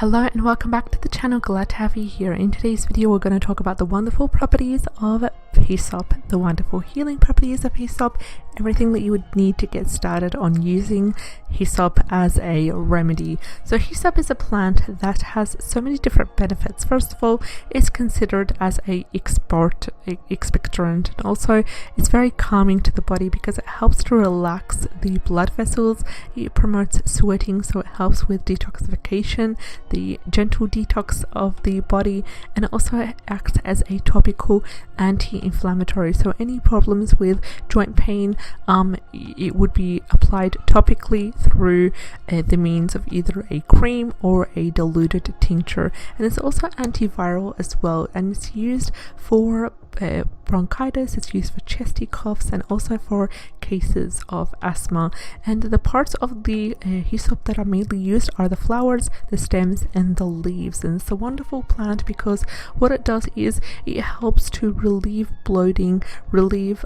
Hello and welcome back to the channel. Glad to have you here. In today's video we're going to talk about the wonderful properties of hyssop, the wonderful healing properties of hyssop, everything that you would need to get started on using hyssop as a remedy. So hyssop is a plant that has so many different benefits. First of all, it's considered as a expectorant, and also it's very calming to the body because it helps to relax the blood vessels. It promotes sweating, so it helps with detoxification, the gentle detox of the body, and it also acts as a topical anti-inflammatory. So any problems with joint pain, it would be applied topically through the means of either a cream or a diluted tincture. And it's also antiviral as well, and it's used for bronchitis, it's used for chesty coughs, and also for cases of asthma. And the parts of the hyssop that are mainly used are the flowers, the stems, and the leaves. And it's a wonderful plant because what it does is it helps to relieve bloating, relieve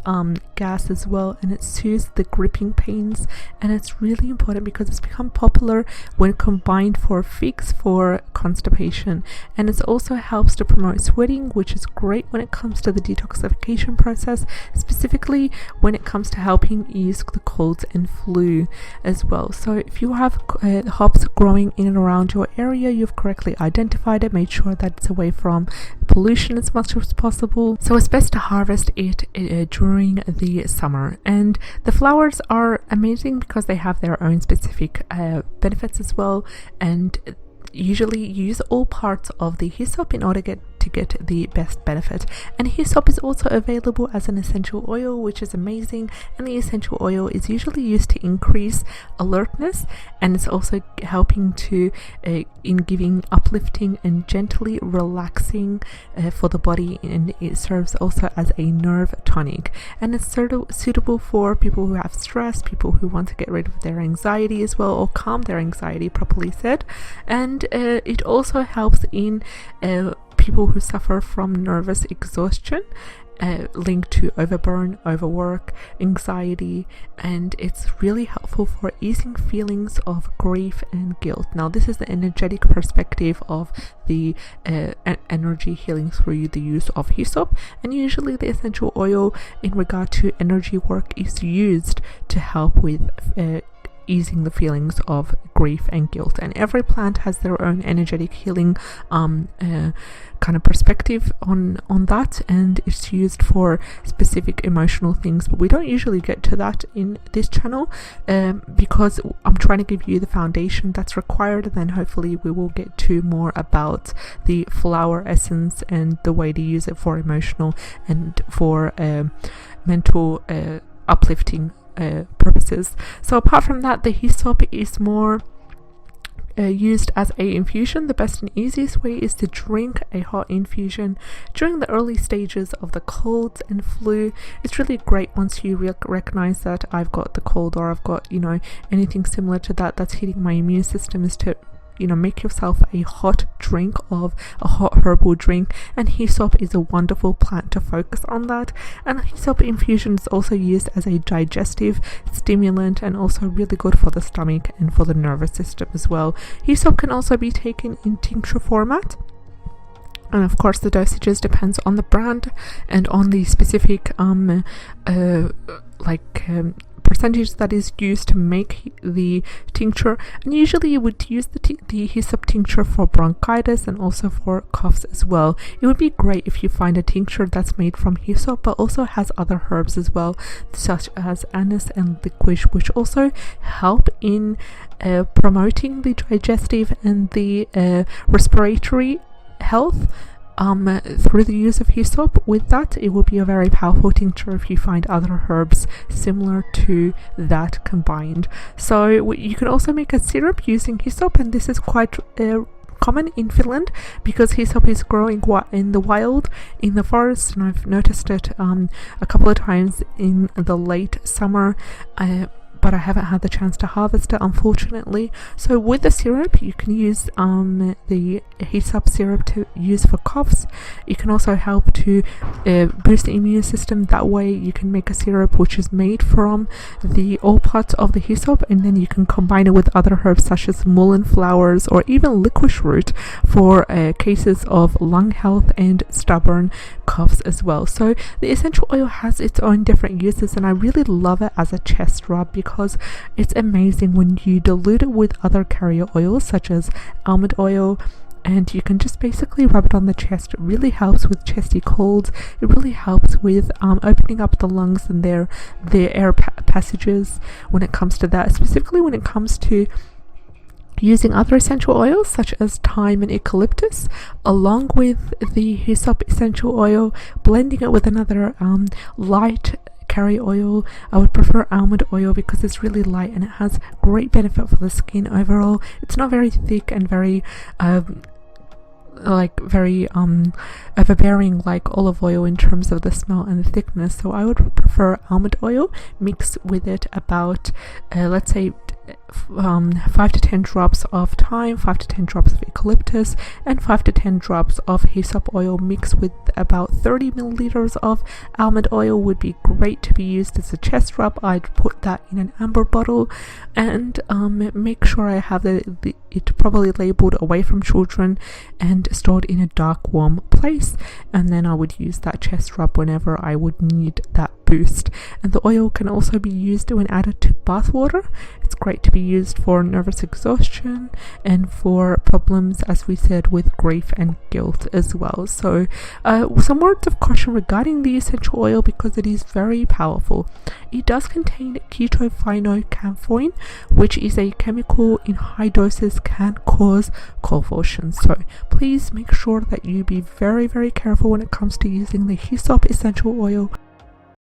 gas as well, and it soothes the gripping pains. And it's really important because it's become popular when combined for fix for constipation, and it also helps to promote sweating, which is great when it comes to the detoxification process, specifically when it comes to helping ease the colds and flu as well. So if you have hops growing in and around your area, you've correctly identified it. Make sure that it's away from pollution as much as possible. So it's best to harvest it during the summer. And the flowers are amazing because they have their own specific benefits as well, and usually use all parts of the hyssop in order to get the best benefit. And hyssop is also available as an essential oil, which is amazing, and the essential oil is usually used to increase alertness, and it's also helping to in giving uplifting and gently relaxing for the body, and it serves also as a nerve tonic. And it's suitable for people who have stress, people who want to get rid of their anxiety as well, or calm their anxiety, properly said. And it also helps in people who suffer from nervous exhaustion, linked to overburn, overwork, anxiety, and it's really helpful for easing feelings of grief and guilt. Now this is the energetic perspective of the energy healing through the use of hyssop, and usually the essential oil in regard to energy work is used to help with easing the feelings of grief and guilt. And every plant has their own energetic healing kind of perspective on that, and it's used for specific emotional things, but we don't usually get to that in this channel because I'm trying to give you the foundation that's required, and then hopefully we will get to more about the flower essence and the way to use it for emotional and for mental uplifting purposes. So apart from that, the hyssop is more used as a infusion. The best and easiest way is to drink a hot infusion during the early stages of the colds and flu. It's really great once you recognize that I've got the cold, or I've got anything similar to that's hitting my immune system, is to make yourself a hot drink of a hot herbal drink, and hyssop is a wonderful plant to focus on that. And hyssop infusion is also used as a digestive stimulant, and also really good for the stomach and for the nervous system as well. Hyssop can also be taken in tincture format, and of course the dosages depends on the brand and on the specific percentage that is used to make the tincture. And usually you would use the hyssop tincture for bronchitis and also for coughs as well. It would be great if you find a tincture that's made from hyssop but also has other herbs as well, such as anise and licorice, which also help in promoting the digestive and the respiratory health through the use of hyssop. With that, it will be a very powerful tincture if you find other herbs similar to that combined. So you can also make a syrup using hyssop, and this is quite common in Finland because hyssop is growing in the wild in the forest, and I've noticed it a couple of times in the late summer. but I haven't had the chance to harvest it, unfortunately. So with the syrup, you can use the Hyssop syrup to use for coughs. You can also help to boost the immune system. That way you can make a syrup which is made from the all parts of the hyssop, and then you can combine it with other herbs such as mullein flowers or even licorice root for cases of lung health and stubborn coughs as well. So the essential oil has its own different uses, and I really love it as a chest rub because it's amazing when you dilute it with other carrier oils such as almond oil, and you can just basically rub it on the chest. It really helps with chesty colds. It really helps with opening up the lungs and their air passages when it comes to that, specifically when it comes to using other essential oils such as thyme and eucalyptus along with the hyssop essential oil, blending it with another light carrier oil. I would prefer almond oil because it's really light and it has great benefit for the skin overall. It's not very thick and very overbearing like olive oil in terms of the smell and the thickness. So I would prefer almond oil mixed with it about let's say 5 to 10 drops of thyme, 5 to 10 drops of eucalyptus, and 5 to 10 drops of hyssop oil mixed with about 30 milliliters of almond oil would be great to be used as a chest rub. I'd put that in an amber bottle and make sure I have it probably labeled away from children and stored in a dark warm place, and then I would use that chest rub whenever I would need that boost. And the oil can also be used when added to bath water. It's great to be used for nervous exhaustion and for problems, as we said, with grief and guilt as well. So some words of caution regarding the essential oil because it is very powerful. It does contain ketophenocamphine, which is a chemical in high doses can cause convulsions. So please make sure that you be very, very careful when it comes to using the hyssop essential oil.